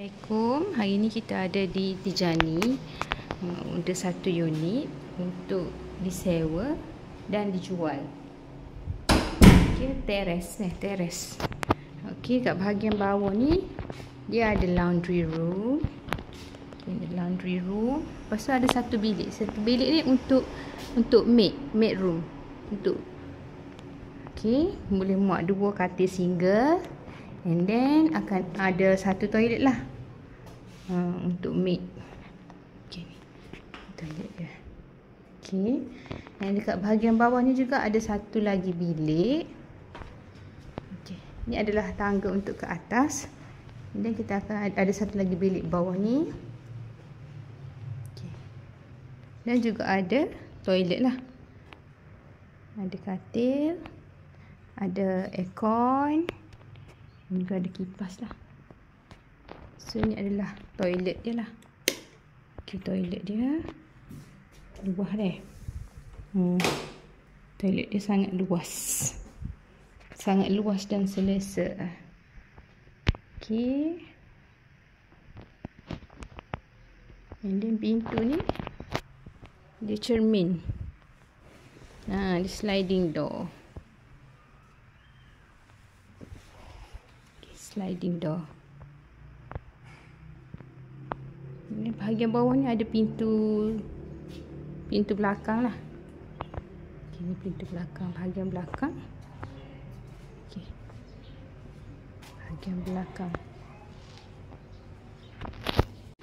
Assalamualaikum. Hari ni kita ada di Tijani. Ada satu unit untuk disewa dan dijual. Okey, teres. Okey, kat bahagian bawah ni dia ada laundry room. Lepas tu ada satu bilik. Satu bilik ni untuk maid room. Okey, boleh muat dua katil single. And then akan ada satu toilet lah. Untuk maid. Okey, ni toilet dia. Okey. Dan dekat bahagian bawah ni juga ada satu lagi bilik. Okey. Ni adalah tangga untuk ke atas. Dan kita akan ada satu lagi bilik bawah ni. Okey. Dan juga ada toilet lah. Ada katil. Ada aircon. Dan juga ada kipas lah. So ni adalah toilet dia lah. Okey, toilet dia luas deh. Toilet dia sangat luas. Sangat luas dan selesa. Okey. And then pintu ni dia cermin. Dia sliding door. Okay, sliding door. Ini bahagian bawah ni ada pintu belakang lah. Okay, ni pintu belakang, bahagian belakang. Okay. Bahagian belakang.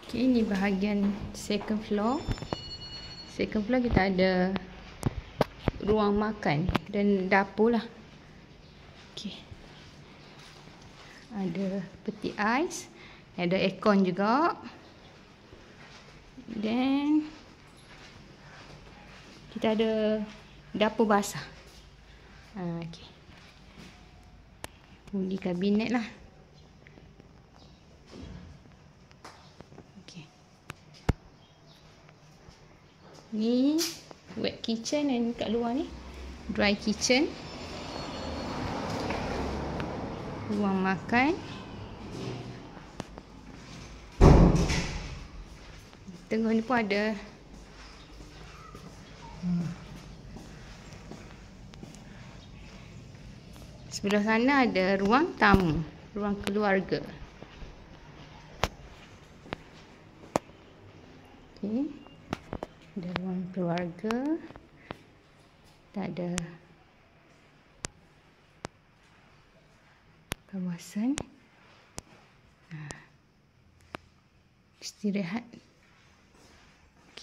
Okay, ni bahagian second floor. Second floor kita ada ruang makan dan dapur lah. Okay. Ada peti ais. Ada aircon juga. Dan kita ada dapur basah. Okay. Buli kabinet lah. Okay. Ni wet kitchen dan kat luar ni dry kitchen. Ruang makan. Tengah ni pun ada sebelah sana ada ruang tamu, ruang keluarga. Okey. Ada ruang keluarga. Tak ada kawasan istirahat.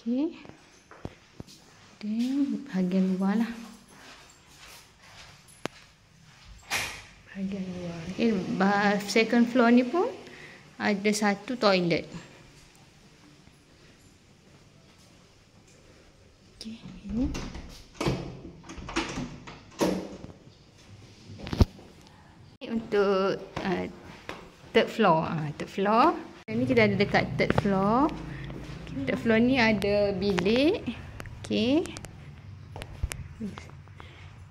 Okey. Dan bahagian luar lah. Bahagian luar. Second floor ni pun ada satu toilet. Okey, ini. Untuk third floor. Third floor. Ini kita ada dekat third floor. Third floor ni ada bilik. Okey.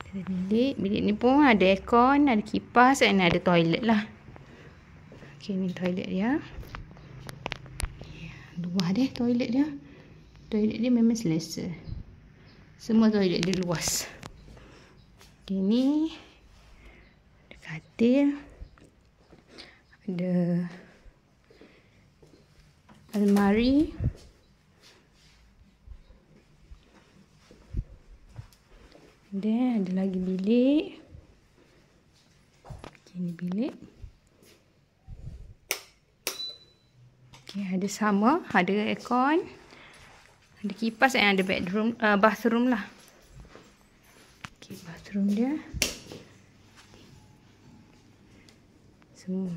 Ada bilik. Bilik ni pun ada aircon, ada kipas dan ada toilet lah. Okey, ni toilet dia. Luas deh toilet dia. Toilet dia memang selesa. Semua toilet dia luas. Okey, ni ada katil. Ada almari. Dan ada lagi bilik. Okay, ni bilik. Okay, ada sama. Ada aircon. Ada kipas dan ada bedroom, bathroom lah. Okay, bathroom dia. Semua.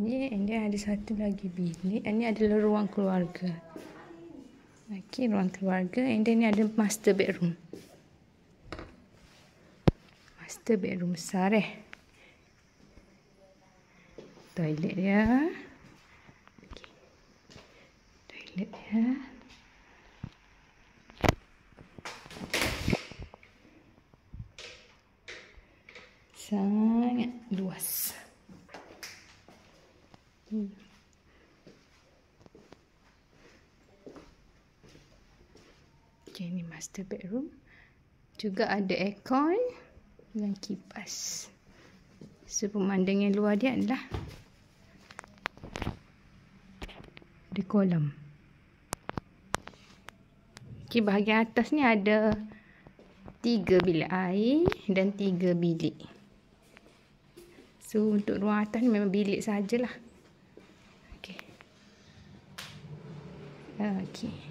Ni dia ada satu lagi bilik. Ini adalah ruang keluarga. Okey, ruang keluarga. And then ni ada master bedroom. Master bedroom besar Toilet dia. Okey. Toilet dia. Sangat luas. kipas. Okay, ni master bedroom. Juga ada aircon dan kipas. So, pemandangan luar dia adalah ada kolam. Okay, bahagian atas ni ada 3 bilik air dan 3 bilik. So, untuk ruang atas ni memang bilik sajalah. Okay. Okay.